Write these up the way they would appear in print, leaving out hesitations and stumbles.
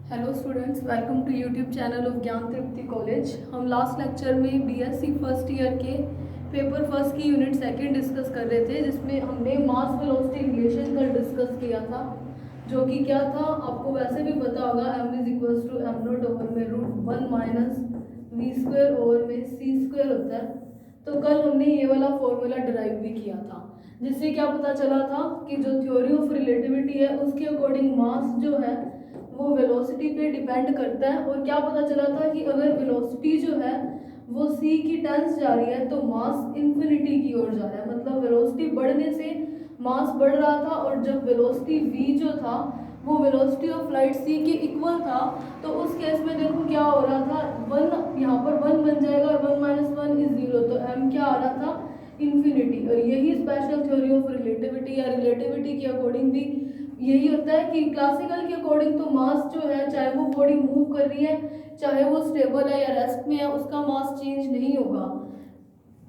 Hello students, welcome to YouTube channel of Gyan Tripti college. हम last lecture में BSc first year के paper first की unit second discuss कर रहे थे, जिसमें हमने मास वेलोसिटी रिलेशन का डिस्कस किया था, जो कि क्या था आपको वैसे भी पता होगा। m is equals to M naught over में √1 माइनस वी स्क्वायर ओवर में सी स्क्वायर होता है। तो कल हमने ये वाला फॉर्मूला डिराइव भी किया था, जिससे क्या पता चला था कि जो थ्योरी ऑफ रिलेटिविटी है उसके अकॉर्डिंग मास जो है वो वेलोसिटी पे डिपेंड करता है। और क्या पता चला था कि अगर वेलोसिटी जो है वो c की टेंस जा रही है तो मास इन्फिनिटी की ओर जा रहा है, मतलब वेलोसिटी बढ़ने से मास बढ़ रहा था। और जब वेलोसिटी v जो था वो वेलोसिटी ऑफ लाइट c के इक्वल था, तो उस केस में देखो क्या हो रहा था, 1 यहाँ पर 1 बन जाएगा और 1 माइनस 1 इज 0, तो m क्या आ रहा था, इन्फिनिटी। और यही स्पेशल थ्योरी ऑफ रिलेटिविटी या रिलेटिविटी के अकॉर्डिंग भी यही होता है कि क्लासिकल के अकॉर्डिंग तो मास जो है, चाहे वो बॉडी मूव कर रही है, चाहे वो स्टेबल है या रेस्ट में है, उसका मास चेंज नहीं होगा।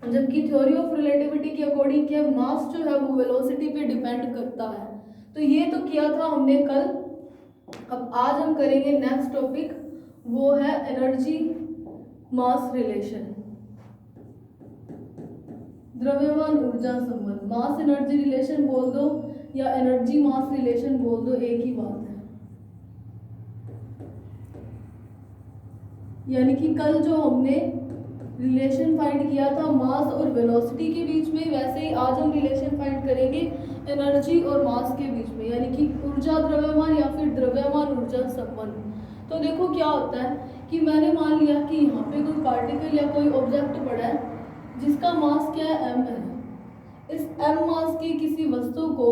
जबकि थ्योरी ऑफ रिलेटिविटी के अकॉर्डिंग क्या मास जो है वो वेलोसिटी पे डिपेंड करता है। तो ये तो किया था हमने कल। अब आज हम करेंगे नेक्स्ट टॉपिक, वो है एनर्जी मास रिलेशन, द्रव्यमान ऊर्जा संबंध। मास एनर्जी रिलेशन बोल दो या एनर्जी मास रिलेशन बोल दो, एक ही बात है। यानी कि कल जो हमने रिलेशन फाइंड किया था मास और वेलोसिटी के बीच में, वैसे ही आज हम रिलेशन फाइंड करेंगे एनर्जी और मास के बीच में, यानी कि ऊर्जा द्रव्यमान या फिर द्रव्यमान ऊर्जा संबंध। तो देखो क्या होता है कि मैंने मान लिया कि यहाँ पे कोई पार्टिकल या कोई ऑब्जेक्ट पड़ा है जिसका मास क्या है, m है। इस m मास की किसी वस्तु को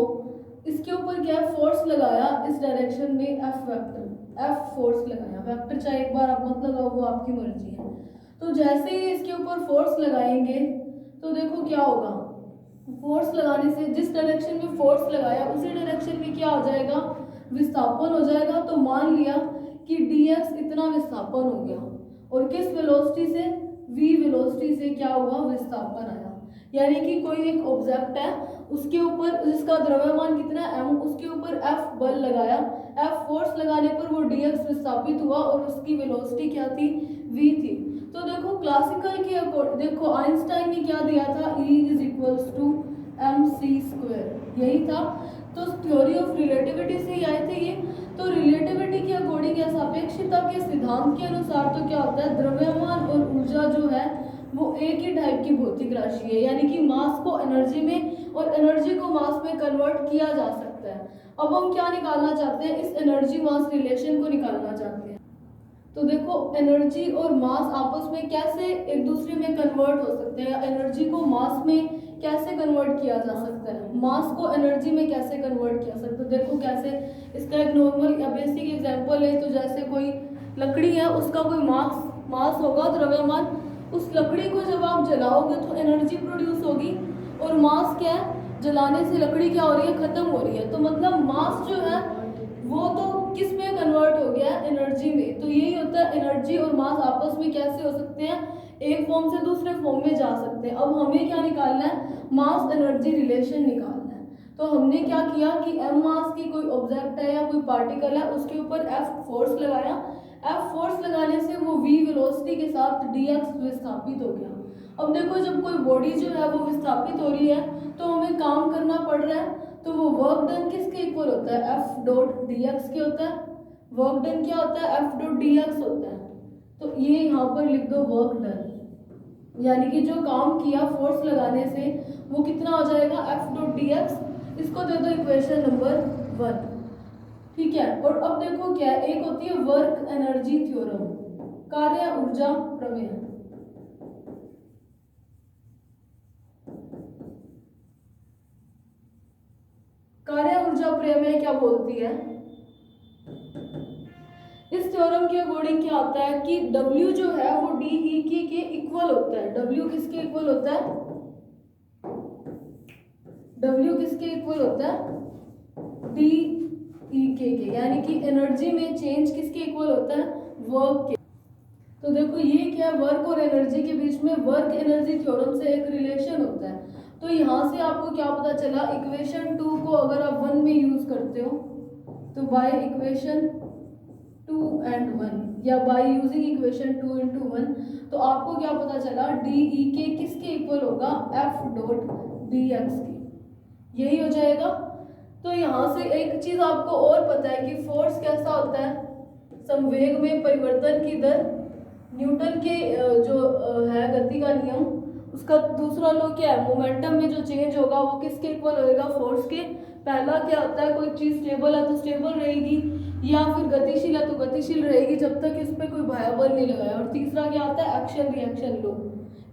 इसके ऊपर क्या फोर्स लगाया, इस डायरेक्शन में f वेक्टर, f फोर्स लगाया। वेक्टर चाहे एक बार आप मत लगाओ, वो आपकी मर्जी है। तो जैसे ही इसके ऊपर फोर्स लगाएंगे तो देखो क्या होगा, फोर्स लगाने से जिस डायरेक्शन में फोर्स लगाया उसी डायरेक्शन में क्या हो जाएगा, विस्थापन हो जाएगा। तो मान लिया कि dx इतना विस्थापन हो गया, और किस वेलोसिटी से, v वेलोसिटी से क्या हुआ, विस्थापन आया। यानी कि कोई एक ऑब्जेक्ट है, उसके ऊपर जिसका द्रव्यमान कितना है m, उसके ऊपर f बल लगाया, f फोर्स लगाने पर वो dx विस्थापित हुआ और उसकी वेलोसिटी क्या थी, v थी। तो देखो क्लासिकल के अकॉर्डिंग, देखो आइंस्टाइन ने क्या दिया था, E is equals to mc square, यही था। तो थ्योरी ऑफ रिलेटिविटी से ही आए थे ये। तो रिलेटिविटी के अकॉर्डिंग या सापेक्षता के सिद्धांत के अनुसार तो क्या होता है, द्रव्यमान और ऊर्जा जो है वो एक ही टाइप की भौतिक राशि है, यानी कि मास को एनर्जी में और एनर्जी को मास में कन्वर्ट किया जा सकता है। अब हम क्या निकालना चाहते हैं, इस एनर्जी मास रिलेशन को निकालना चाहते हैं। तो देखो एनर्जी और मास आपस में कैसे एक दूसरे में कन्वर्ट हो सकते हैं, एनर्जी को मास में कैसे कन्वर्ट किया जा सकता है, मास को एनर्जी में कैसे कन्वर्ट किया सकता है। देखो कैसे, इसका एक नॉर्मल या बेसिक एग्जांपल है। तो जैसे कोई लकड़ी है, उसका कोई मास होगा, द्रव्यमान, उस लकड़ी को जब आप जलाओगे तो एनर्जी प्रोड्यूस होगी, और मास क्या है, जलाने से लकड़ी क्या हो रही है, खत्म हो रही है। तो मतलब मास जो है वो तो किस में कन्वर्ट हो गया, एनर्जी में। तो यही होता है, एनर्जी और मास आपस में कैसे हो सकते हैं, एक फॉर्म से दूसरे फॉर्म में जा सकते हैं। अब हमें क्या निकालना है, मास एनर्जी रिलेशन निकालना है। तो हमने क्या किया कि m मास की कोई ऑब्जेक्ट है या कोई पार्टिकल है, उसके ऊपर f फोर्स लगाया, f फोर्स लगाने से वो v वेलोसिटी के साथ dx विस्थापित हो गया। अब देखो जब कोई बॉडी जो है वो विस्थापित हो रही है तो हमें काम करना पड़ रहा है, तो वो वर्क डन किसके इक्वल होता है, f डॉट dx के होता है। वर्क डन क्या होता है, f डॉट dx होता है। तो ये यहाँ पर लिख दो वर्क डन, यानी कि जो काम किया फोर्स लगाने से वो कितना हो जाएगा, f डॉट dx। इसको दे दो इक्वेशन नंबर 1, ठीक है। और अब देखो क्या है, एक होती है वर्क एनर्जी थ्योरम, कार्य ऊर्जा प्रमेय। कार्य ऊर्जा प्रमेय क्या बोलती है, इस थ्योरम के अकॉर्डिंग क्या होता है कि W जो है वो DE के इक्वल होता है। W किसके इक्वल होता है, W किसके इक्वल होता है, DE के, यानी कि एनर्जी में चेंज किसके इक्वल होता है, वर्क के। तो देखो ये क्या है, वर्क और एनर्जी के बीच में वर्क एनर्जी थ्योरम से एक रिलेशन होता है। तो यहाँ से आपको क्या पता चला, इक्वेशन 2 को अगर आप 1 में यूज करते हो तो बाय इक्वेशन 2 एंड 1 या बाय यूजिंग इक्वेशन 2 × 1, तो आपको क्या पता चला, डी ई के किसके इक्वल होगा, एफ डॉट डी एक्स के, यही हो जाएगा। तो यहाँ से एक चीज आपको और पता है कि फोर्स कैसा होता है, संवेग में परिवर्तन की दर, न्यूटन के जो है गति का नियम, उसका दूसरा लॉ क्या है, मोमेंटम में जो चेंज होगा वो किसके इक्वल होएगा, फोर्स के। पहला क्या होता है, कोई चीज स्टेबल है तो स्टेबल रहेगी, या फिर गतिशील है तो गतिशील रहेगी जब तक इस पे कोई बाह्य बल नहीं लगाया। और तीसरा क्या होता है, एक्शन रिएक्शन लॉ,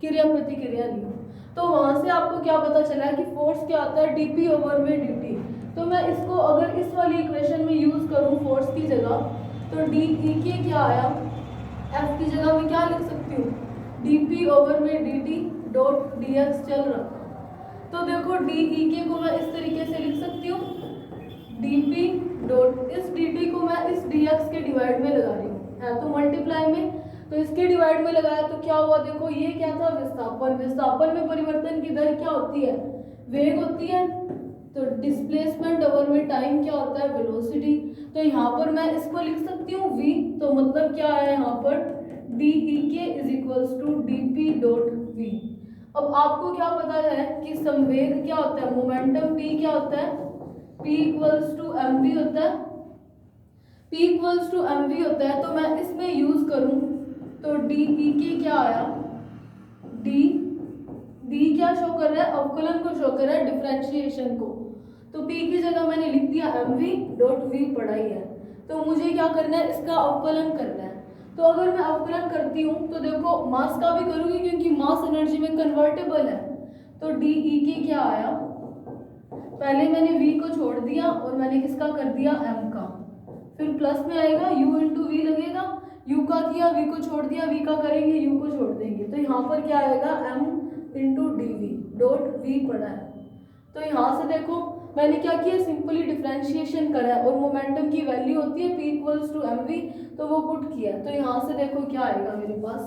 क्रिया प्रतिक्रिया नियम। तो वहां से आपको क्या पता चला है कि फोर्स क्या होता है, डीपी ओवर में dt। तो मैं इसको अगर इस वाली इक्वेशन में यूज करूं फोर्स की जगह, तो डी ई के क्या आया, एफ की जगह में क्या लिख सकती हूँ, dp ओवर में dt डॉट dx चल रहा। तो देखो डी ई के को मैं इस तरीके से लिख सकती हूँ, dp डॉट, इस dt को मैं इस dx के डिवाइड में लगा रही हूँ, है तो मल्टीप्लाई में, तो इसके डिवाइड में लगाया तो क्या हुआ, देखो ये क्या था, विस्थापन। विस्थापन में परिवर्तन की दर क्या होती है, वेग होती है। तो डिस्प्लेसमेंट ओवर में टाइम क्या होता है, वेलोसिटी। तो यहाँ पर मैं इसको लिख सकती हूँ v, तो मतलब क्या है यहाँ पर, D E K is equals to D P dot V. अब आपको क्या पता है कि संवेग क्या होता है, मोमेंटम p क्या होता है, p equals to M V होता है, p equals to M V होता है। तो मैं इसमें यूज करूँ तो डी ई के क्या आया, डी क्या शो कर रहा है, अवकलन को शो कर रहा है, डिफरेंशिएशन को। तो p की जगह मैंने लिख दिया mv डॉट v पढ़ा ही है। तो मुझे क्या करना है, इसका अवकलन करना है। तो अगर मैं अवकलन करती हूँ तो देखो मास का भी करूँगी क्योंकि मास एनर्जी में कन्वर्टेबल है। तो डी ई के क्या आया, पहले मैंने v को छोड़ दिया और मैंने किसका कर दिया, m का, फिर प्लस में आएगा u इंटू वी लगेगा, u का किया, v को छोड़ दिया, v का करेंगे, u को छोड़ देंगे। तो यहाँ पर क्या आएगा, m into D V dot V पड़ा है। तो यहाँ से देखो मैंने क्या किया, सिंपली डिफरेंशिएशन करा है और मोमेंटम की वैल्यू होती है p equals to M V, तो वो पुट किया। तो यहाँ से देखो क्या आएगा मेरे पास,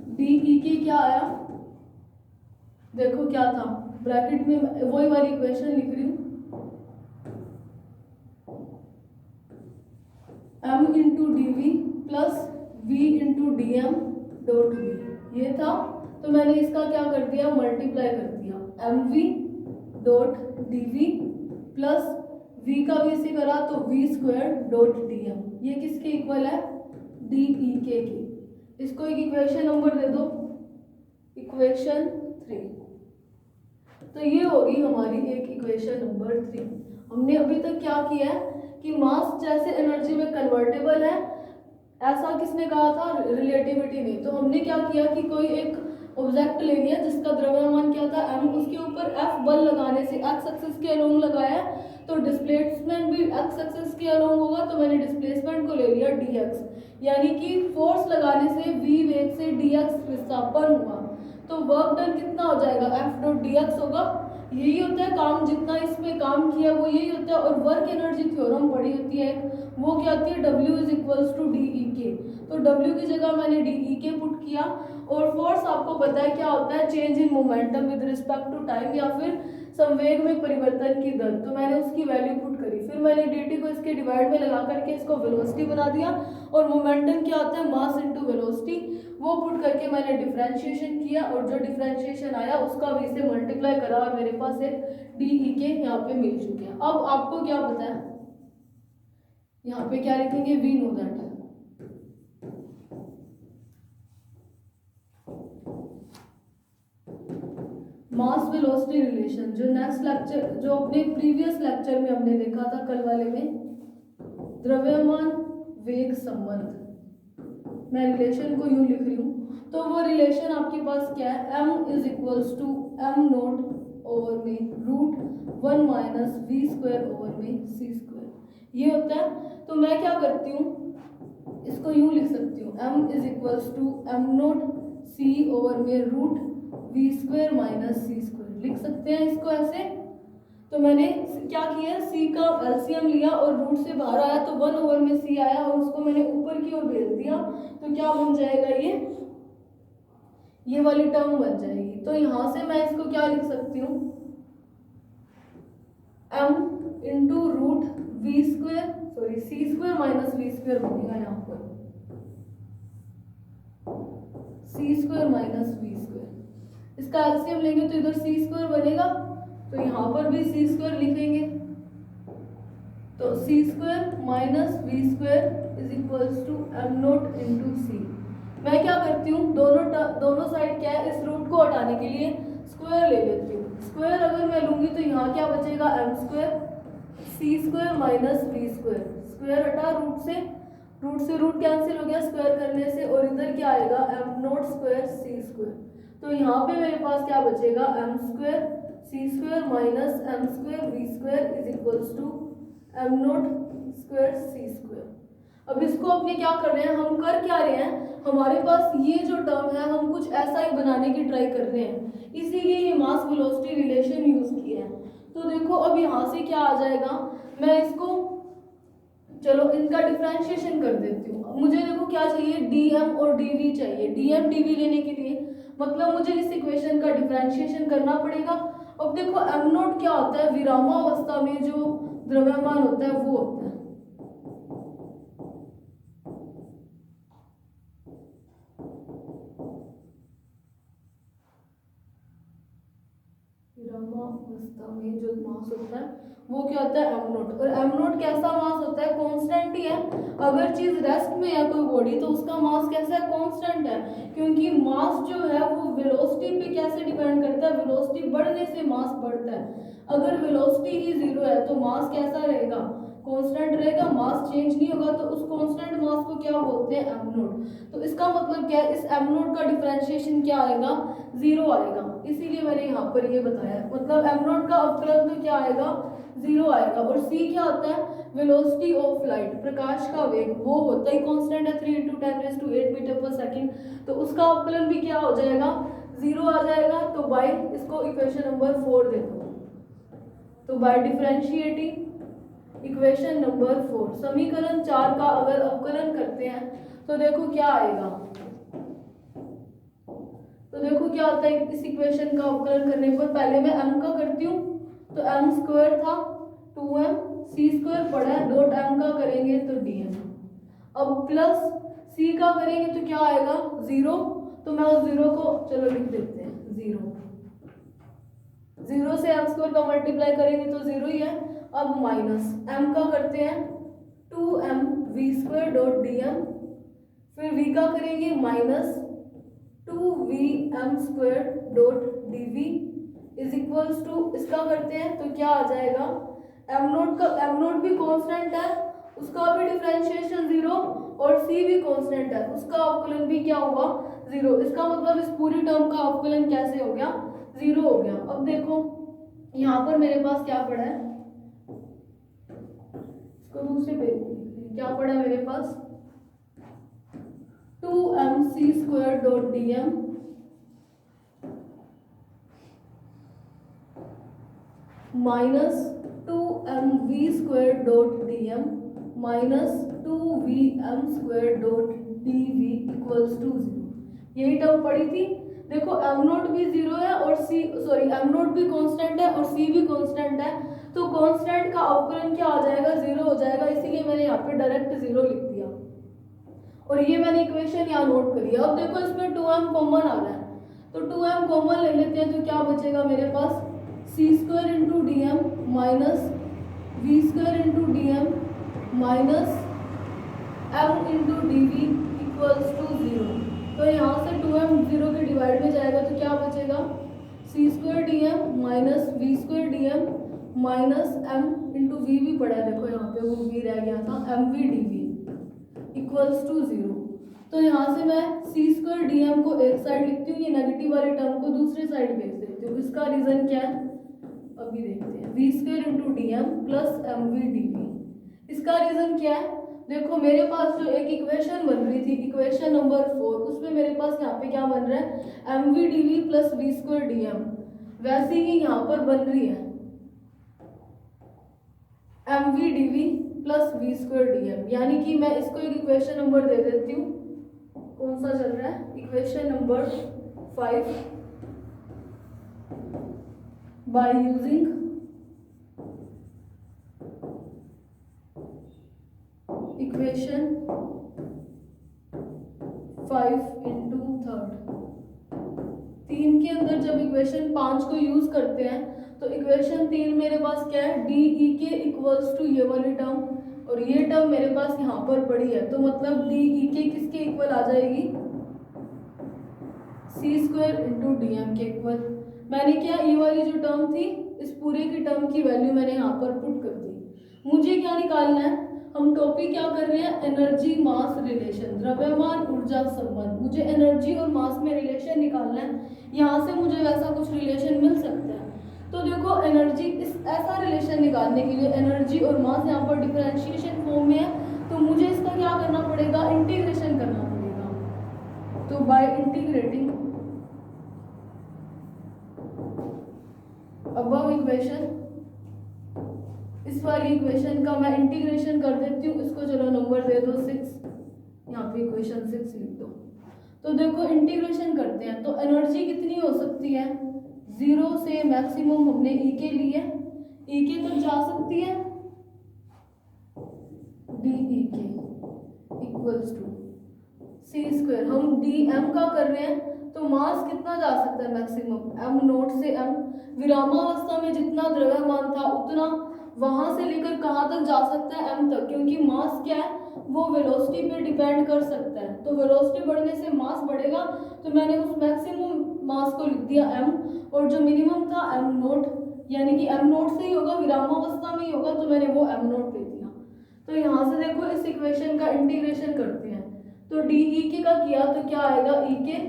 डी ई के क्या आया, देखो क्या था, ब्रैकेट में वही वाली इक्वेशन लिख रही हूँ, m into D V plus v into D M dot V, ये था। तो मैंने इसका क्या कर दिया, मल्टीप्लाई कर दिया, M V dot D V plus v का भी इसी करा तो v square dot D M, ये किसके इक्वल है, डी ई के की। इसको एक इक्वेशन नंबर दे दो, इक्वेशन 3। तो ये होगी हमारी एक इक्वेशन नंबर 3। हमने अभी तक क्या किया है कि मास जैसे एनर्जी में कन्वर्टेबल है, ऐसा किसने कहा था, रिलेटिविटी में। तो हमने क्या किया कि कोई एक ऑब्जेक्ट ले लिया जिसका द्रव्यमान क्या था m, उसके ऊपर F बल लगाने से x एक्सिस के अलोंग लगाया, तो डिस्प्लेसमेंट भी x एक्सिस के अलोंग होगा। तो मैंने डिस्प्लेसमेंट को ले लिया dx, यानी कि फोर्स लगाने से v वेग से dx विस्थापन हुआ, तो वर्क डन कितना हो जाएगा, f डॉट dx होगा। यही होता है काम, जितना इसमें काम किया वो यही होता है। और वर्क एनर्जी थ्योरम पढ़ी होती है, वो क्या होती है, W is equals to D E K. तो W की जगह मैंने डी ई के पुट किया। और फोर्स आपको पता है क्या होता है, change in momentum with respect to time, या फिर संवेग में परिवर्तन की दर। तो मैंने उसकी वैल्यू पुट करी, फिर मैंने dt को इसके डिवाइड में लगा करके इसको वेलोसिटी बना दिया। और मोमेंटम क्या होता है, मास इनटू वेलोसिटी, वो पुट करके मैंने डिफरेंशिएशन किया, और जो डिफरेंशिएशन आया उसका v से मल्टीप्लाई करा, और मेरे पास एक डी ई के यहाँ पे मिल चुके हैं। अब आपको क्या पता है, यहाँ पे क्या लिखेंगे, we know that. Mass velocity relation, जो नेक्स्ट लेक्चर, जो अपने प्रीवियस लेक्चर में हमने देखा था कल वाले में, द्रव्यमान वेग संबंध, मैं रिलेशन को यूं लिख रही हूँ। तो वो रिलेशन आपके पास क्या है, m is equals to m note over में root 1 minus we square over में सी स्क्वायर, ये होता है। तो मैं क्या करती हूँ, इसको यूं लिख सकती हूँ, m is equals to m note c over में root we square minus c square, लिख सकते हैं इसको ऐसे। तो मैंने क्या किया, c का एलसीएम लिया और रूट से बाहर आया तो 1 ओवर में c आया, और उसको मैंने ऊपर की ओर भेज दिया। तो क्या बन जाएगा, ये वाली टर्म बन जाएगी। तो यहाँ से मैं इसको क्या लिख सकती हूँ, m into root we square sorry C square minus we square बनेगा यहाँ पर, C square minus we square. इसका एलसीएम लेंगे तो इधर सी स्क्वायर बनेगा, तो यहाँ पर भी सी स्क्वायर लिखेंगे, तो c square minus we square is equals to M nought into c. मैं क्या करती हूँ, दोनों साइड क्या है, इस रूट को हटाने के लिए स्क्वायर ले लेती हूँ। स्क्वायर अगर मैं लूंगी तो यहाँ क्या बचेगा, M square C square minus we square. Square हटा रूट से रूट कैंसिल हो गया स्क्वायर करने से, और इधर क्या आएगा, एम नोट स्क्वायर सी स्क्वायर। तो यहाँ पे मेरे पास क्या बचेगा, M square C square minus M square we square is equals to M note square C square. अब इसको अपने क्या कर रहे हैं, हम कर क्या रहे हैं, हमारे पास ये जो टर्म है हम कुछ ऐसा ही बनाने की ट्राई कर रहे हैं, इसीलिए ये मास वेलोसिटी रिलेशन यूज किया है। तो देखो अब यहाँ से क्या आ जाएगा, मैं इसको चलो इनका डिफरेंशिएशन कर देती हूँ। मुझे देखो क्या चाहिए, dm और dv चाहिए। dm dv लेने के लिए मतलब मुझे इस इक्वेशन का डिफरेंशिएशन करना पड़ेगा। अब देखो m नोट क्या होता है, विरामावस्था में जो द्रव्यमान होता है वो होता है, विरामावस्था में जो मास होता है वो क्या होता है, एम नोट। और एम नोट कैसा मास होता है, कांस्टेंट ही है। अगर चीज रेस्ट में है कोई बॉडी तो उसका मास कैसा है, कांस्टेंट है, क्योंकि मास जो है वो वेलोसिटी पे कैसे डिपेंड करता है, वेलोसिटी बढ़ने से मास बढ़ता है। अगर वेलोसिटी ही जीरो है तो मास कैसा रहेगा, कांस्टेंट रहेगा, मास चेंज नहीं होगा। तो उस कांस्टेंट मास को क्या बोलते हैं, एम नोट। तो इसका मतलब क्या है, इस एम नोट का डिफरेंशिएशन क्या आएगा, जीरो आएगा। इसीलिए मैंने यहाँ पर ये बताया, मतलब एम नोट का अवकलन तो क्या आएगा, जीरो आएगा। और सी क्या होता है, वेलोसिटी ऑफ लाइट, प्रकाश का वेग, वो होता ही कांस्टेंट है 3 × 10⁸ मीटर पर सेकंड। तो उसका अवकलन भी क्या हो जाएगा, जीरो आ जाएगा। तो बाय इसको इक्वेशन नंबर 4 दे दो। तो बाय डिफरेंशिएटिंग इक्वेशन नंबर 4, समीकरण 4 का अगर अवकलन करते हैं तो देखो क्या आएगा। तो देखो क्या होता है, इस इक्वेशन का अवकलन करने पर पहले मैं m का करती हूँ, तो m स्क्वायर था 2m, c स्क्वायर पड़ा है, डॉट m का करेंगे तो dm। अब प्लस c का करेंगे तो क्या आएगा, जीरो। तो मैं उस जीरो को चलो लिख देते हैं, जीरो से m स्क्वायर का मल्टीप्लाई करेंगे तो जीरो ही है। अब माइनस m का करते हैं 2m v square dot dm, फिर v का करेंगे minus 2vm square dot dv is equals to, इसका करते हैं तो क्या आ जाएगा, एम नोट भी कांस्टेंट है, उसका भी डिफरेंशिएशन जीरो, और c भी कांस्टेंट है, उसका अवकलन भी क्या हुआ, जीरो। इसका मतलब इस पूरी टर्म का अवकलन कैसे हो गया, जीरो हो गया। अब देखो यहाँ पर मेरे पास क्या पड़ा है, इसको दूसरे पेज क्या पड़ा है मेरे पास, 2mc square dot dm minus 2mv square dot dm minus 2vm square dot dv equals to zero. यही टर्म पड़ी थी। देखो m नोट भी जीरो है और m नोट भी कांस्टेंट है और c भी कांस्टेंट है, तो कांस्टेंट का अवकलन क्या आ जाएगा, जीरो हो जाएगा। इसीलिए मैंने यहाँ पे डायरेक्ट जीरो लिख दिया और ये मैंने इक्वेशन यहाँ नोट करी। अब देखो इसमें 2m कॉमन आ रहा है, तो 2m कॉमन ले लेते हैं तो क्या बचेगा मेरे पास, c square into D M minus we square into D M minus m into D V equals to zero. तो यहाँ से 2m जीरो के डिवाइड में जाएगा तो क्या बचेगा, c square D M minus we square D M minus m into V भी पड़ा है, देखो यहाँ पे वो v रह गया था, M V D V equals to zero. तो यहाँ से मैं c स्क्वायर डी एम को एक साइड लिखती हूँ, ये नेगेटिव वाली टर्म को दूसरी साइड भेज देती हूँ। इसका रीजन क्या है अभी देखते हैं, V square into D M plus M V D V. इसका रीजन क्या है, देखो मेरे पास जो एक इक्वेशन बन रही थी, इक्वेशन नंबर 4, उसमें मेरे पास यहाँ पे क्या बन रहा है, M V D V plus V square D M, वैसे ही यहाँ पर बन रही है M V D V plus V square D M. यानी कि मैं इसको एक इक्वेशन नंबर दे देती हूँ, कौन सा चल रहा है, equation number 5, by using equation 5 into third. 3 के अंदर जब इक्वेशन 5 को यूज करते हैं तो इक्वेशन 3 मेरे पास क्या है, डी ई के इक्वल्स टू ये वाली टर्म, और ये टर्म मेरे पास यहाँ पर पड़ी है, तो मतलब डी ई के किसके इक्वल आ जाएगी, सी स्क्वायर इंटू डी एम के इक्वल। मैंने क्या, ये वाली जो टर्म थी इस पूरे की टर्म की वैल्यू मैंने यहाँ पर पुट कर दी। मुझे क्या निकालना है, हम टॉपिक क्या कर रहे हैं, एनर्जी मास रिलेशन, द्रव्यमान ऊर्जा संबंध। मुझे एनर्जी और मास में रिलेशन निकालना है, यहाँ से मुझे वैसा कुछ रिलेशन मिल सकता है। तो देखो एनर्जी, इस ऐसा रिलेशन निकालने के लिए एनर्जी और मास यहाँ पर डिफरेंशिएशन फॉर्म में है, तो मुझे इसका क्या करना पड़ेगा, इंटीग्रेशन करना पड़ेगा। तो बाय इंटीग्रेटिंग अबव इक्वेशन, इस वाली इक्वेशन का मैं इंटीग्रेशन कर देती हूँ, इसको चलो नंबर दे दो 6, यहाँ पे इक्वेशन 6 लिख दो। तो देखो इंटीग्रेशन करते हैं तो एनर्जी कितनी हो सकती है, 0 से मैक्सिमम हमने ई के लिए, ई के तक जा सकती है, डी ई के इक्वल्स टू सी स्क्वायर। हम डी एम का कर रहे हैं तो मास कितना जा सकता है, मैक्सिमम एम नोट से एम, विरामावस्था में जितना द्रव्यमान था उतना वहां से लेकर कहाँ तक जा सकता है, एम तक, क्योंकि मास क्या है वो वेलोसिटी पे डिपेंड कर सकता है। तो वेलोसिटी बढ़ने से मास बढ़ेगा, तो मैंने उस मैक्सिमम मास को लिख दिया एम, और जो मिनिमम था एम नोट, यानी कि एम नोट से ही होगा, विरामावस्था में ही होगा, तो मैंने वो एम नोट ले दिया। तो यहाँ से देखो इस इक्वेशन का इंटीग्रेशन करते हैं, तो डी ई के का किया तो क्या आएगा, ई के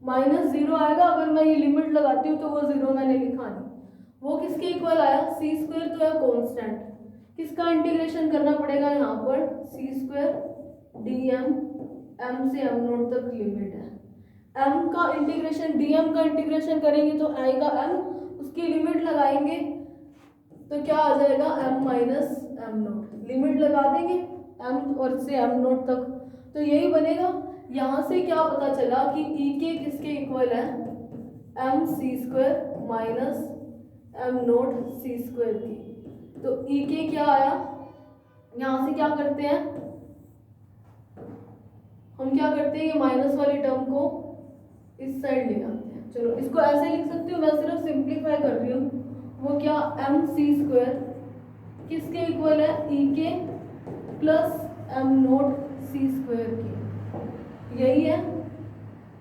माइनस 0 आएगा, अगर मैं ये लिमिट लगाती हूँ तो वो 0 मैंने लिखा नहीं, वो किसके इक्वल आया, सी स्क्वायर तो है कांस्टेंट, किसका इंटीग्रेशन करना पड़ेगा यहाँ पर, C square D M, M से एम नोट तक लिमिट है, एम का इंटीग्रेशन डी एम का इंटीग्रेशन करेंगे तो आएगा एम, उसकी लिमिट लगाएंगे तो क्या आ जाएगा, M minus M naught, limit लगा देंगे एम और से एम नोट तक, तो यही बनेगा। यहाँ से क्या पता चला कि ई के किसके इक्वल है, एम सी स्क्वायर माइनस एम नोट सी स्क्वायर की, तो ई के क्या आया, यहाँ से क्या करते हैं, हम क्या करते हैं, ये माइनस वाली टर्म को इस साइड ले आते हैं, चलो इसको ऐसे लिख सकती हूँ, मैं सिर्फ सिंप्लीफाई कर रही हूँ, वो क्या, एम सी स्क्वायर किसके इक्वल है, ई के प्लस एम नोट सी स्क्वायर की, यही है।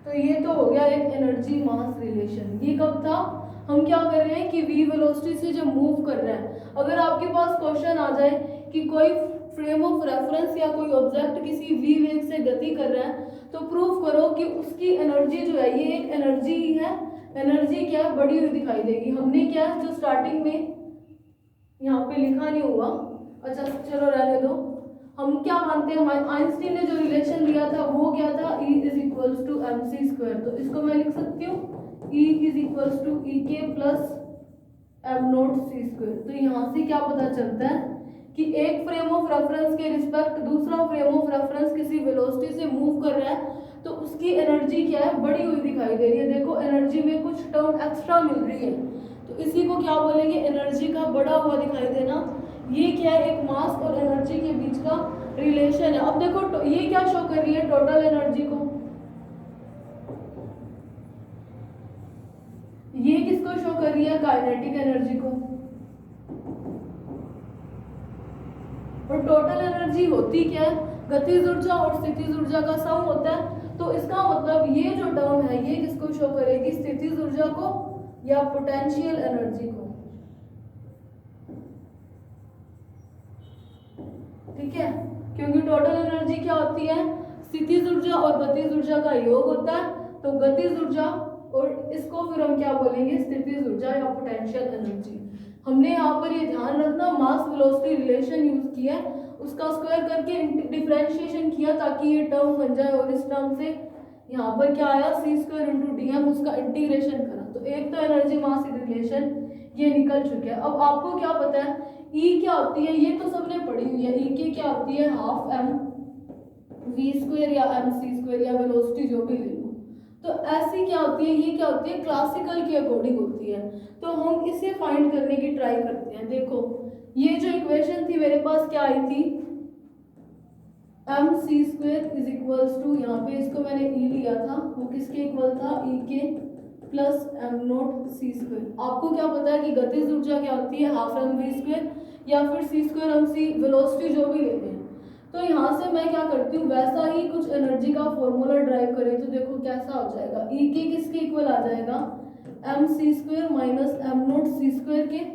तो ये तो हो गया एक एनर्जी मास रिलेशन। ये कब था, हम क्या कर रहे हैं कि v वेलोसिटी से जब मूव कर रहे हैं, अगर आपके पास क्वेश्चन आ जाए कि कोई फ्रेम ऑफ रेफरेंस या कोई ऑब्जेक्ट किसी v वेग से गति कर रहा है, तो प्रूव करो कि उसकी एनर्जी जो है ये एक एनर्जी ही है, एनर्जी क्या है, बढ़ी हुई दिखाई देगी। हमने क्या जो स्टार्टिंग में यहाँ पे लिखा नहीं हुआ, अच्छा चलो रहने दो, हम क्या मानते हैं, आइंस्टीन ने जो रिलेशन दिया था वो क्या था, E is equals to M C square, तो इसको मैं लिख सकती हूँ E is equals to E K plus M note C square. तो यहाँ से क्या पता चलता है कि एक फ्रेम ऑफ रेफरेंस के रिस्पेक्ट दूसरा फ्रेम ऑफ रेफरेंस किसी वेलोसिटी से मूव कर रहा है तो उसकी एनर्जी क्या है, बढ़ी हुई दिखाई दे रही है। देखो एनर्जी में कुछ टर्म एक्स्ट्रा मिल रही है, तो इसी को क्या बोलेंगे, एनर्जी का बढ़ा हुआ दिखाई देना। ये क्या है, एक मास और एनर्जी के बीच का रिलेशन है। अब देखो ये क्या शो कर रही है, टोटल एनर्जी को, ये किसको शो कर रही है, काइनेटिक एनर्जी को। और टोटल एनर्जी होती क्या है, गतिज ऊर्जा और स्थितिज ऊर्जा का सम होता है। तो इसका मतलब ये जो टर्म है ये किसको शो करेगी, स्थितिज ऊर्जा को या पोटेंशियल एनर्जी को, ठीक है। क्योंकि टोटल एनर्जी क्या होती है, स्थितिज ऊर्जा और गतिज ऊर्जा का योग होता है, तो गतिज ऊर्जा और इसको फिर हम क्या बोलेंगे, स्थितिज ऊर्जा या पोटेंशियल एनर्जी। हमने यहाँ पर ये ध्यान रखना, मास वेलोसिटी रिलेशन यूज किया है, उसका स्क्वायर करके डिफरेंशिएशन किया ताकि ये टर्म बन जाए, और इस टर्म से यहाँ पर क्या आया, सी स्क्वायर इंटू डी एम, उसका इंटीग्रेशन करा, तो एक तो एनर्जी मास रिलेशन ये निकल चुके हैं। अब आपको क्या पता है E क्या होती है, ये तो सबने पढ़ी हुई है, E के क्या होती है, हाफ एम वी स्क्वायर या एम सी स्क्वायर या वेलोसिटी जो भी ले लो। तो ऐसी क्या होती है, ये क्या होती है, क्लासिकल के अकॉर्डिंग होती है। तो हम इसे फाइंड करने की ट्राई करते हैं। देखो ये जो इक्वेशन थी मेरे पास क्या आई थी, M C square is equals to, यहाँ पे इसको मैंने ई लिया था, वो किसके इक्वल था, ई K plus M note c square. आपको क्या पता है कि गतिज ऊर्जा क्या होती है, हाफ एम वी स्क्वेयर या फिर C square M C, velocity जो भी लेते हैं। तो यहाँ से मैं क्या करती हूँ, वैसा ही कुछ एनर्जी का फॉर्मूला ड्राइव करें तो देखो कैसा हो जाएगा, ई के किसके इक्वल आ जाएगा, एम सी square minus M note c square के।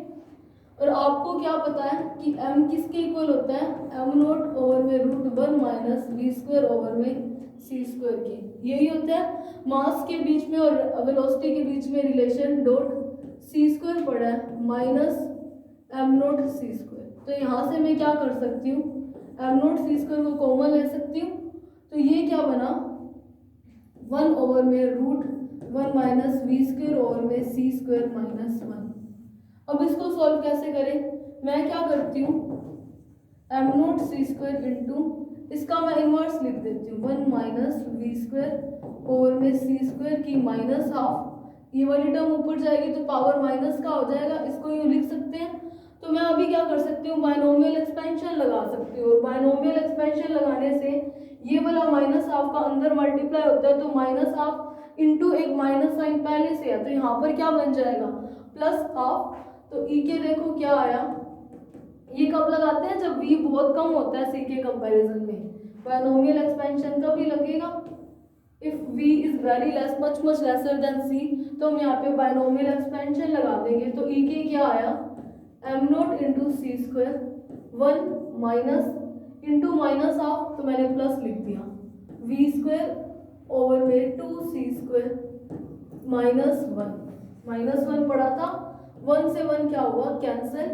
और आपको क्या पता है कि m किसके इक्वल होता है, m नोट ओवर में root 1 minus we square over में सी स्क्वायर के। यही होता है मास के बीच में और वेलोसिटी के बीच में रिलेशन, डॉट सी स्क्वायर पड़ा है माइनस m नोट सी स्क्वायर। तो यहाँ से मैं क्या कर सकती हूँ, m नोट सी स्क्वायर को कॉमन ले सकती हूँ, तो ये क्या बना 1 ओवर में root 1 minus we square over में सी स्क्वायर माइनस 1। अब इसको सॉल्व कैसे करें, मैं क्या करती हूँ, एम नोट सी स्क्वायर इंटू, इसका मैं इनवर्स लिख देती हूँ 1 माइनस वी स्क्वायर ओवर में सी स्क्वायर की माइनस हाफ, ये वाली टर्म ऊपर जाएगी तो पावर माइनस का हो जाएगा, इसको यूँ लिख सकते हैं। तो मैं अभी क्या कर सकती हूँ, बायनोमियल एक्सपेंशन लगा सकती हूँ, और बायनोमियल एक्सपेंशन लगाने से ये वाला माइनस हाफ का अंदर मल्टीप्लाई होता है, तो माइनस हाफ इंटू एक माइनस साइन पहले से है, तो यहाँ पर क्या बन जाएगा प्लस हाफ। तो ई के देखो क्या आया, ये कब लगाते हैं, जब v बहुत कम होता है c के कंपैरिजन में, बायनोमियल एक्सपेंशन कभी लगेगा if v is very less, much lesser than c, तो हम यहाँ पे बायनोमियल एक्सपेंशन लगा देंगे। तो ई के क्या आया, m nought into c square 1 minus into minus half, तो मैंने प्लस लिख दिया v स्क्वायर ओवर में 2c स्क्वायर माइनस 1 पड़ा था, 1 से 1 क्या हुआ कैंसिल,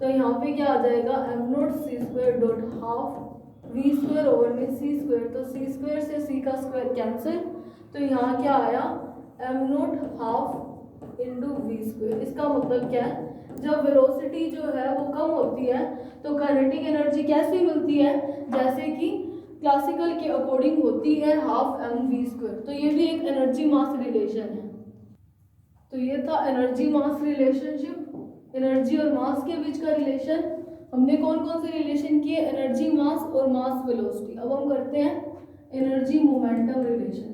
तो यहाँ पे क्या आ जाएगा m नोट सी square dot half V square over में सी स्क्वायर, तो सी स्क्वायर से सी का स्क्वायर कैंसिल, तो यहाँ क्या आया m naught half into V square. इसका मतलब क्या है, जब वेलोसिटी जो है वो कम होती है तो काइनेटिक एनर्जी कैसी मिलती है, जैसे कि क्लासिकल के अकॉर्डिंग होती है हाफ एम वी स्क्वायर। तो ये भी एक एनर्जी मास रिलेशन है। तो ये था एनर्जी मास रिलेशनशिप, एनर्जी और मास के बीच का रिलेशन। हमने कौन कौन से रिलेशन किए, एनर्जी मास और मास वेलोसिटी। अब हम करते हैं एनर्जी मोमेंटम रिलेशन।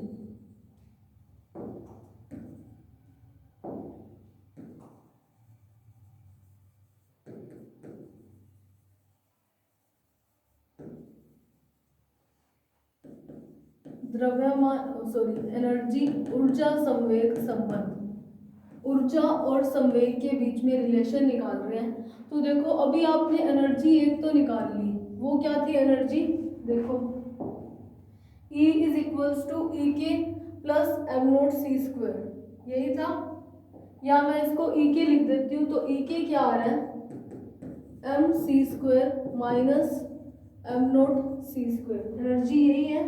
द्रव्यमान एनर्जी ऊर्जा संवेग संबंध, ऊर्जा और संवेग के बीच में रिलेशन निकाल रहे हैं। तो देखो अभी आपने एनर्जी एक तो निकाल ली, वो क्या थी एनर्जी, देखो E is equals to E K plus M note C square, यही था। या मैं इसको ई के लिख देती हूँ, तो ई के क्या आ रहा है एम सी स्क्वायर माइनस एम नोट सी स्क्वायर, एनर्जी यही है।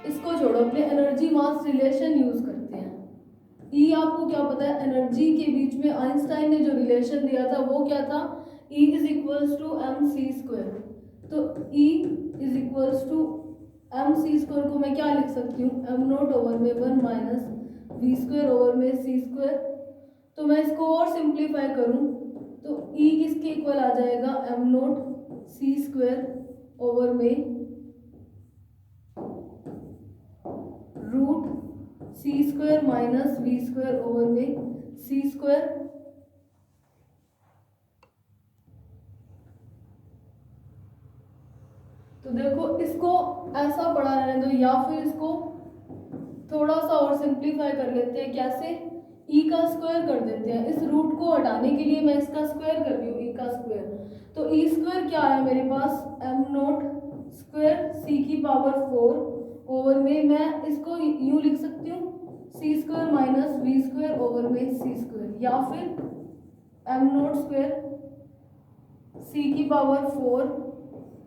इसको छोड़ो, अपने एनर्जी मास रिलेशन यूज करते हैं। ई आपको क्या पता है, एनर्जी के बीच में आइंस्टाइन ने जो रिलेशन दिया था वो क्या था, E is equals to M C square. तो E is equals to M C square को मैं क्या लिख सकती हूँ, एम नोट ओवर में 1 माइनस वी स्क्वायर ओवर में सी स्क्वायर। तो मैं इसको और सिंप्लीफाई करूँ तो E किसके इक्वल आ जाएगा, एम नोट सी स्क्वायर ओवर में root C square minus we square over में सी स्क्वायर। तो देखो इसको ऐसा पढ़ा रहने दो, या फिर इसको थोड़ा सा और सिंप्लीफाई कर लेते हैं। कैसे, ई का स्क्वायर कर देते हैं। इस रूट को हटाने के लिए मैं इसका स्क्वायर कर रही हूँ, ई का स्क्वायर। तो ई स्क्वायर क्या आया मेरे पास, एम नोट स्क्वायर सी की पावर 4 ओवर में, मैं इसको यूँ लिख सकती हूँ c square minus we square over में सी स्क्वायर, या फिर एम नोट स्क्वायर सी की पावर 4,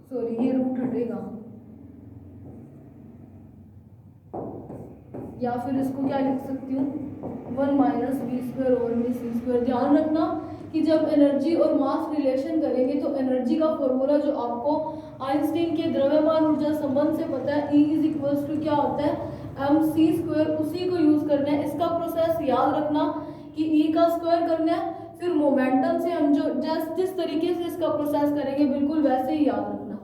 सॉरी ये रूट हटेगा, या फिर इसको क्या लिख सकती हूँ 1 माइनस वी स्क्वायर ओवर में सी स्क्वायर। ध्यान रखना कि जब एनर्जी और मास रिलेशन करेंगे तो एनर्जी का फॉर्मूला जो आपको आइंस्टीन के द्रव्यमान ऊर्जा संबंध से पता है, E इज इक्वल्स टू क्या होता है एम सी स्क्वायर, उसी को यूज करना है। इसका प्रोसेस याद रखना कि E का स्क्वायर करना है, फिर मोमेंटम से हम जो जिस तरीके से इसका प्रोसेस करेंगे बिल्कुल वैसे ही याद रखना।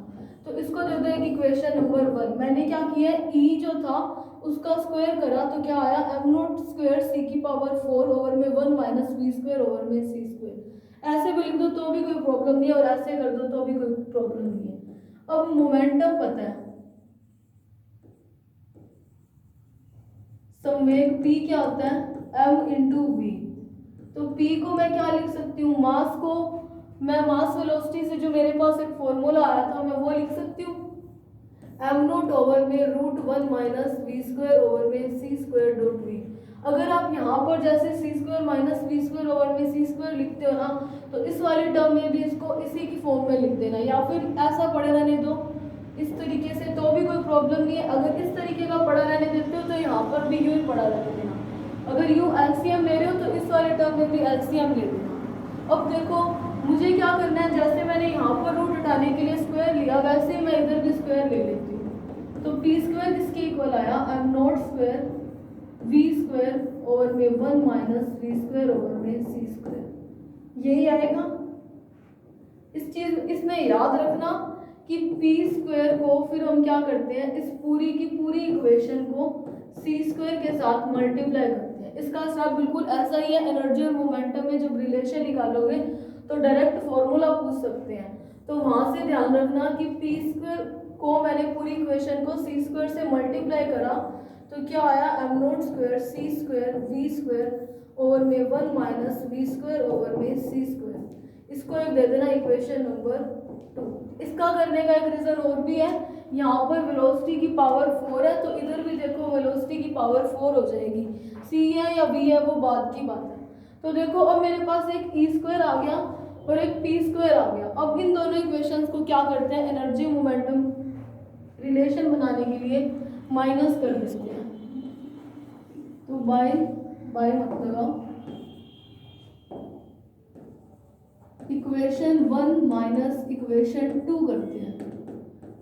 तो इसको दे दो एक इक्वेशन नंबर 1। मैंने क्या किया है, ई जो था उसका स्क्वायर करा तो क्या आया, एम नॉट स्क्वायर सी की पावर 4 ओवर में 1 माइनस वी स्क्वायर ओवर में सी स्क्वायर। ऐसे भी लिख दो तो भी कोई प्रॉब्लम नहीं है और ऐसे कर दो तो भी कोई प्रॉब्लम नहीं है। अब मोमेंटम पता है, संवेग P क्या होता है, m इंटू वी। तो P को मैं क्या लिख सकती हूँ, मास को मैं मास वेलोसिटी से जो मेरे पास एक फॉर्मूला आया था मैं वो लिख सकती हूँ, एम नोट ओवर में root 1 minus we square over में सी स्क्वायर डॉट वी। अगर आप यहाँ पर जैसे c square minus we square over में सी स्क्वायर लिखते हो ना, तो इस वाले टर्म में भी इसको इसी की फॉर्म में लिख देना, या फिर ऐसा पड़े रहने दो इस तरीके से तो भी कोई प्रॉब्लम नहीं है। अगर इस तरीके का पड़ा रहने देते हो तो यहाँ पर भी यू ही पड़ा रहने देना। अगर यू एलसीएम ले रहे हो तो इस वाले टर्म में भी एलसीएम ले लेना। अब देखो मुझे क्या करना है, जैसे मैंने यहाँ पर रूट हटाने के लिए स्क्वायर लिया वैसे ही मैं इधर भी स्क्वायर ले लेती हूँ। तो पी स्क्वायर किसके इक्वल आया, am not square we square over में 1 माइनस वी स्क्वायर ओवर में सी स्क्वायर, यही आएगा। इसमें याद रखना कि पी स्क्वायर को फिर हम क्या करते हैं, इस पूरी की पूरी इक्वेशन को सी स्क्वायर के साथ मल्टीप्लाई करते हैं। इसका स्टेप बिल्कुल ऐसा ही है। एनर्जी और मोमेंटम में जब रिलेशन निकालोगे तो डायरेक्ट फॉर्मूला पूछ सकते हैं, तो वहां से ध्यान रखना कि पी स्क्वायर को मैंने पूरी इक्वेशन को सी स्क्वायर से मल्टीप्लाई करा तो क्या आया, am not square C square we square over में 1 माइनस वी स्क्वायर ओवर में सी स्क्वायर। इसको एक दे देना इक्वेशन नंबर 2। इसका करने का एक रीजन और भी है, यहाँ पर वेलोसिटी की पावर 4 है तो इधर भी देखो वेलोसिटी की पावर 4 हो जाएगी। सी है या वी है वो बाद की बात है। तो देखो अब मेरे पास एक ई स्क्वायर आ गया और एक पी स्क्वायर आ गया। अब इन दोनों इक्वेशंस को क्या करते हैं, एनर्जी मोमेंटम रिलेशन बनाने के लिए माइनस कर देते हैं। तो बाय मत लगाओ, इक्वेशन 1 माइनस इक्वेशन 2 करते हैं।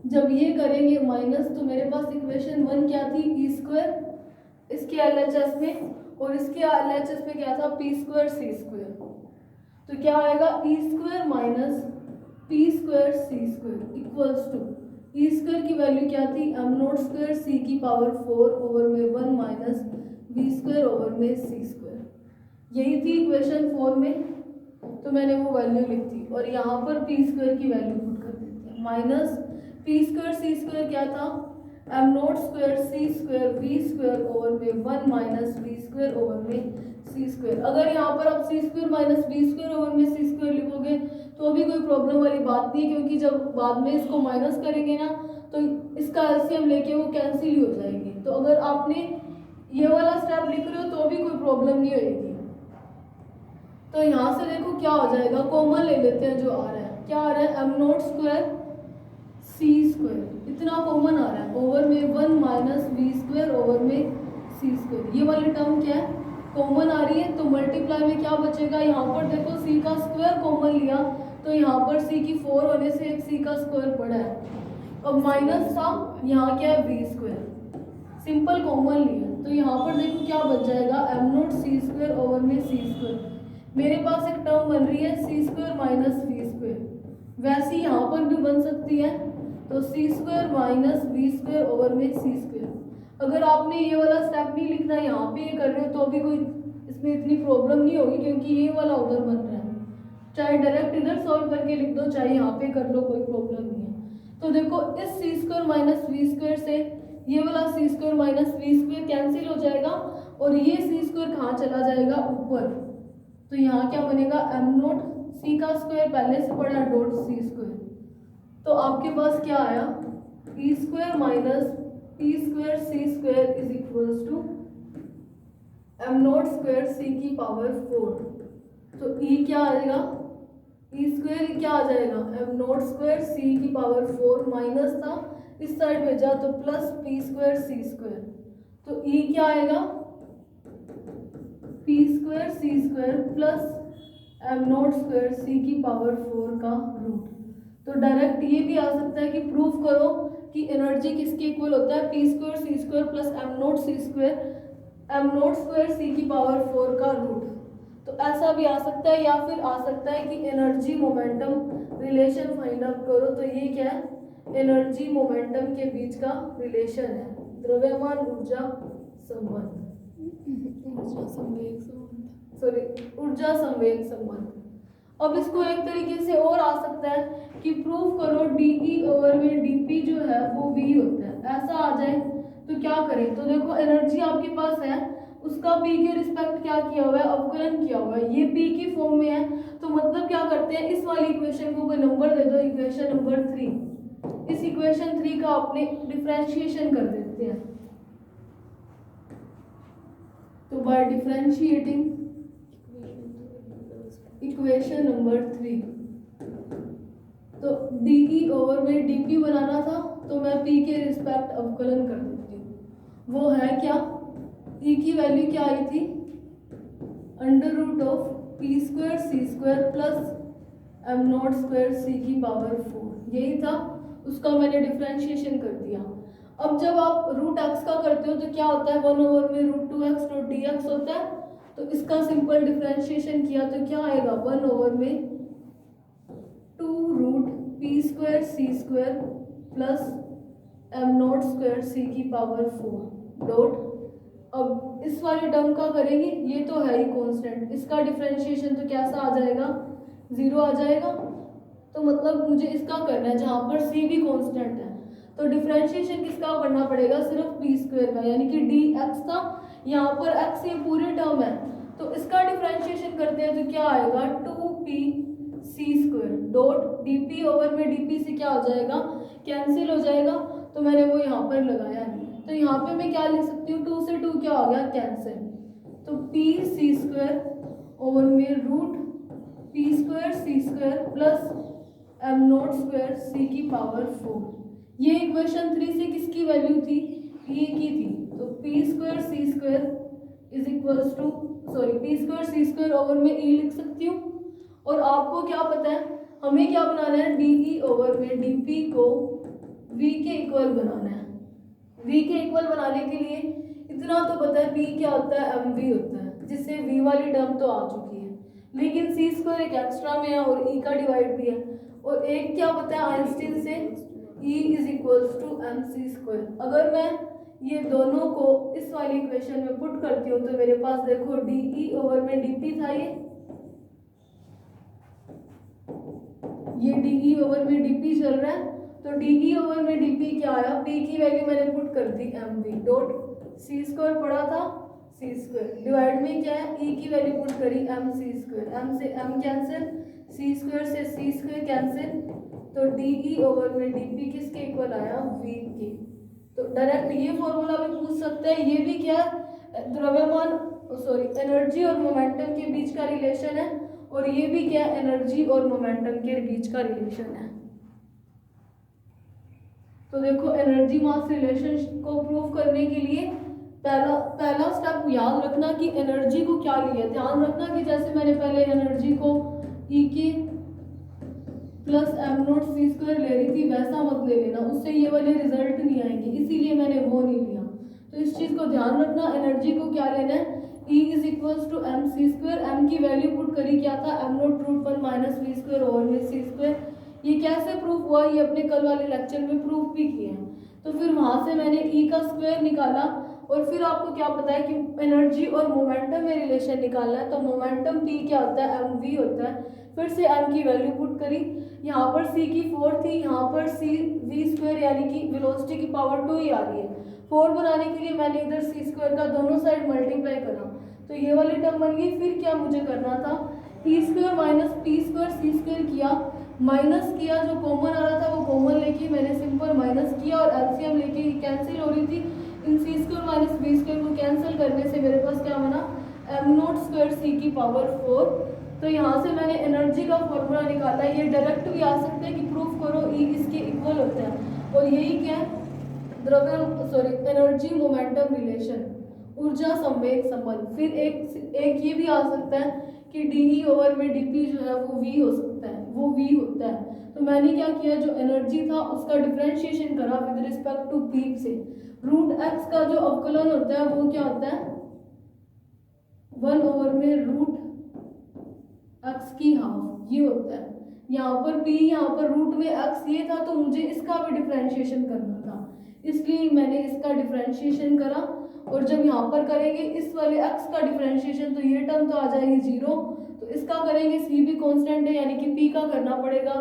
जब ये करेंगे माइनस तो मेरे पास इक्वेशन 1 क्या थी, ई स्क्वायर इसके एलएचएस में, और इसके एलएचएस में क्या था, पी स्क्वायर सी स्क्वायर। तो क्या आएगा, e square minus p square C square equals to, e square की वैल्यू क्या थी, एम नॉट स्क्वायर सी की पावर 4 ओवर में 1 माइनस वी स्क्वायर ओवर में सी स्क्वायर। यही थी इक्वेशन 4 में, तो मैंने वो वैल्यू लिख दी और यहाँ पर पी स्क्वायर की वैल्यू पुट कर देते हैं। माइनस पी स्क्वायर सी स्क्वायर क्या था, m not square C square we square over में 1 माइनस वी स्क्वायर ओवर में सी स्क्वायर। अगर यहाँ पर आप c square minus we square over में सी स्क्वायर लिखोगे तो भी कोई प्रॉब्लम वाली बात नहीं है, क्योंकि जब बाद में इसको माइनस करेंगे ना तो इसका एलसीएम लेके वो कैंसिल ही हो जाएगी। तो अगर आपने ये वाला स्टेप लिख रहे हो तो भी कोई प्रॉब्लम नहीं होगी। तो यहाँ से देखो क्या हो जाएगा, कॉमन ले लेते हैं जो आ रहा है। क्या आ रहा है, m not square C square, इतना कॉमन आ रहा है, ओवर में 1 माइनस वी स्क्वायर ओवर में सी स्क्वायर। ये वाली टर्म क्या है, कॉमन आ रही है। तो मल्टीप्लाई में क्या बचेगा, यहाँ पर देखो सी का स्क्वायर कॉमन लिया तो यहाँ पर सी की 4 होने से एक सी का स्क्वायर पड़ा है। अब माइनस था, यहाँ क्या है वी स्क्वायर, सिंपल कॉमन लिया तो यहाँ पर देखो क्या बच जाएगा, m naught c square over में सी स्क्वायर। मेरे पास एक टर्म बन रही है c square minus we square, वैसे यहाँ पर भी बन सकती है। तो c square minus we square over में सी स्क्वायर। अगर आपने ये वाला स्टेप नहीं लिखना, यहाँ पे ये कर रहे हो तो भी कोई इसमें इतनी प्रॉब्लम नहीं होगी, क्योंकि ये वाला उधर बन रहा है। चाहे डायरेक्ट इधर सॉल्व करके लिख दो, चाहे यहाँ पे कर लो, कोई प्रॉब्लम नहीं है। तो देखो इस c square minus we square से ये वाला c square minus we square cancel हो जाएगा और ये सी स्क्वायर कहाँ चला जाएगा, ऊपर। तो यहाँ क्या बनेगा, एम नोट सी का स्क्वायर पहले से पड़ा डॉट सी स्क्वायर। तो आपके पास क्या आया, e square minus p square C square is equals to M note square c की पावर 4। तो ई क्या आएगा, ई स्क्वायर क्या आ जाएगा, एम नोट स्क्वायर सी की पावर 4 माइनस था इस साइड भेजा तो प्लस पी स्क्वायर सी स्क्वायर। तो ई क्या आएगा, पी स्क्वायर सी square plus M note square c की पावर 4 का रूट। तो डायरेक्ट ये भी आ सकता है कि प्रूफ करो कि एनर्जी किसके इक्वल होता है, पी स्क्वायर सी स्क्वायर प्लस एम नोट सी square, M note square c की पावर 4 का रूट। तो ऐसा भी आ सकता है, या फिर आ सकता है कि energy momentum relation find out करो। तो ये क्या है, एनर्जी मोमेंटम के बीच का रिलेशन है, द्रव्यमान ऊर्जा संबंध, ऊर्जा संवेग संबंध। अब इसको एक तरीके से और आ सकता है कि प्रूव करो डीई ओवर में डीपी जो है वो वी होता है, ऐसा आ जाए तो क्या करें। तो देखो एनर्जी आपके पास है, उसका पी के रिस्पेक्ट क्या किया हुआ है, अवकलन किया हुआ है, ये पी की फॉर्म में है। तो मतलब क्या करते हैं, इस वाली इक्वेशन को कोई नंबर दे दो, इक्वेशन नंबर 3, इस इक्वेशन 3 का अपने डिफरेंशिएशन कर देते हैं। तो बाय डिफरेंशिएटिंग इक्वेशन नंबर 3, तो डीई ओवर में डीपी बनाना था, तो मैं पी के रिस्पेक्ट अवकलन कर देती हूँ। वो है क्या, ई की वैल्यू क्या आई थी, under root of p square C square plus m not square c की पावर 4, यही था। उसका मैंने डिफरेंशिएशन कर दिया। अब जब आप रूट एक्स का करते हो तो क्या होता है, 1 ओवर में root 2x dot D x होता है। तो इसका सिंपल डिफरेंशिएशन किया तो क्या आएगा, 1 ओवर में 2 root p square C square plus m not square c की पावर 4 डॉट, अब इस वाले टर्म का करेंगे, ये तो है ही कांस्टेंट, इसका डिफरेंशिएशन तो कैसा आ जाएगा, 0 आ जाएगा। तो मतलब मुझे इसका करना है जहाँ पर सी भी कांस्टेंट है। तो डिफरेंशिएशन किसका करना पड़ेगा, सिर्फ पी स्क्वायर का, यानी कि डी एक्स था, यहाँ पर एक्स ये पूरी टर्म है, तो इसका डिफरेंशिएशन करते हैं तो क्या आएगा, 2p सी स्क्वायर डॉट डीपी ओवर में डीपी से क्या हो जाएगा, कैंसिल हो जाएगा। तो मैंने वो यहाँ पर लगाया नहीं, तो यहाँ पे मैं क्या लिख सकती हूँ, 2 से 2 क्या हो गया, कैंसिल। तो p सी स्क्वायर ओवर में root p square C square plus m not square c की पावर 4, ये इक्वेशन 3 से किसकी वैल्यू थी, e की थी। तो P square C square is equals to, sorry p square C square over में e लिख सकती हूँ। और आपको क्या पता है, हमें क्या बनाना है, डी ओवर में डी को v के इक्वल बनाना है। v के इक्वल बनाने के लिए इतना तो पता है, p क्या होता है, mv होता है, जिससे v वाली टर्म तो आ चुकी है, लेकिन सी स्क्वायर एक एक्स्ट्रा में है और e का डिवाइड भी है। और एक क्या पता है आइंस्टीन से, E is equals to M C square. अगर मैं ये दोनों को इस वाली इक्वेशन में पुट करती हूँ तो मेरे पास देखो डी ओवर में डी था, ये डी ओवर में डी चल रहा है। तो डी ओवर में डी क्या आया, p की वैल्यू मैंने पुट कर दी mv डॉट सी स्क्वायर पड़ा था, सी स्क्वायर डिवाइड में क्या है, e की वैल्यू पुट करी m सी स्क्वायर, m से m कैंसिल, सी स्क्वायर से सी स्क्वायर कैंसिल। तो डी ओवर में डी किसके इक्वल आया, v के। तो डायरेक्ट ये फॉर्मूला भी पूछ सकते हैं, ये भी क्या द्रव्यमान सॉरी एनर्जी और मोमेंटम के बीच का रिलेशन है, और ये भी क्या एनर्जी और मोमेंटम के बीच का रिलेशन है। तो देखो एनर्जी मास रिलेशन को प्रूव करने के लिए पहला स्टेप याद रखना कि एनर्जी को क्या लिया, ध्यान रखना कि जैसे मैंने पहले एनर्जी को E के plus m naught c square ले रही थी, वैसा मत ले लेना, उससे ये वाले रिजल्ट नहीं आएंगे, इसीलिए मैंने वो नहीं लिया। तो इस चीज़ को ध्यान रखना, एनर्जी को क्या लेना है, E is equals to M C square, m की वैल्यू पुट करी क्या था, m naught root 1 minus we square over में सी स्क्वायर। ये कैसे प्रूफ हुआ, ये अपने कल वाले लेक्चर में प्रूफ भी किए हैं। तो फिर वहाँ से मैंने E का स्क्वायर निकाला, और फिर आपको क्या पता है कि एनर्जी और मोमेंटम में रिलेशन निकालना है। तो मोमेंटम P क्या होता है, एम वी होता है। फिर से m की वैल्यू पुट करी, यहाँ पर c की 4 थी, यहाँ पर c v स्क्वायर यानी कि वेलोसिटी की पावर 2 ही आ रही है। 4 बनाने के लिए मैंने इधर c स्क्वायर का दोनों साइड मल्टीप्लाई करा, तो ये वाली टर्म बन गई। फिर क्या मुझे करना था, e square minus p square सी स्क्वायर किया, माइनस किया, जो कॉमन आ रहा था वो कॉमन लेके मैंने सिंपल माइनस किया, और एलसीएम लेके कैंसिल हो रही थी। इन सी स्क्वायर माइनस बी स्क्वायर को कैंसिल करने से मेरे पास क्या बना, एम नॉट स्क्वायर सी की पावर 4। तो यहाँ से मैंने एनर्जी का फॉर्मूला निकाला। ये डायरेक्ट भी आ सकते हैं कि प्रूफ करो E इसके इक्वल होता है, और यही क्या है, द्रव्य एनर्जी मोमेंटम रिलेशन, ऊर्जा संवेग संबंध। फिर एक ये भी आ सकता है कि डी ओवर में डीपी जो है वो v हो सकता है, वो v होता है। तो मैंने क्या किया, जो एनर्जी था उसका डिफरेंशिएशन करा विद रिस्पेक्ट टू p से। रूट x का जो अवकलन होता है वो क्या होता है, 1 ओवर में रूट x की हाफ ये होता है। यहाँ पर p, यहाँ पर रूट में x ये था, तो मुझे इसका भी डिफरेंशिएशन करना था, इसलिए मैंने इसका डिफरेंशिएशन करा। और जब यहाँ पर करेंगे इस वाले x का डिफरेंशिएशन, तो ये टर्म तो आ जाएगी 0, तो इसका करेंगे, c भी कांस्टेंट है यानी कि p का करना पड़ेगा।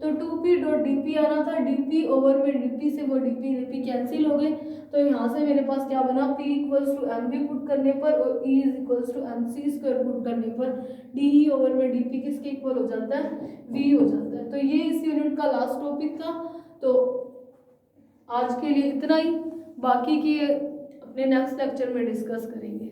तो 2p डॉट डी आना था, dp ओवर में dp से वो dp कैंसिल हो गए। तो यहाँ से मेरे पास क्या बना, p equals to m b put करने पर और e is equals to M C square put करने पर डी ओवर में dp किसके इक्वल हो जाता है, v हो जाता है। तो ये इस यूनिट का लास्ट टॉपिक था। तो आज के लिए इतना ही, बाकी के अपने नेक्स्ट लेक्चर में डिस्कस करेंगे।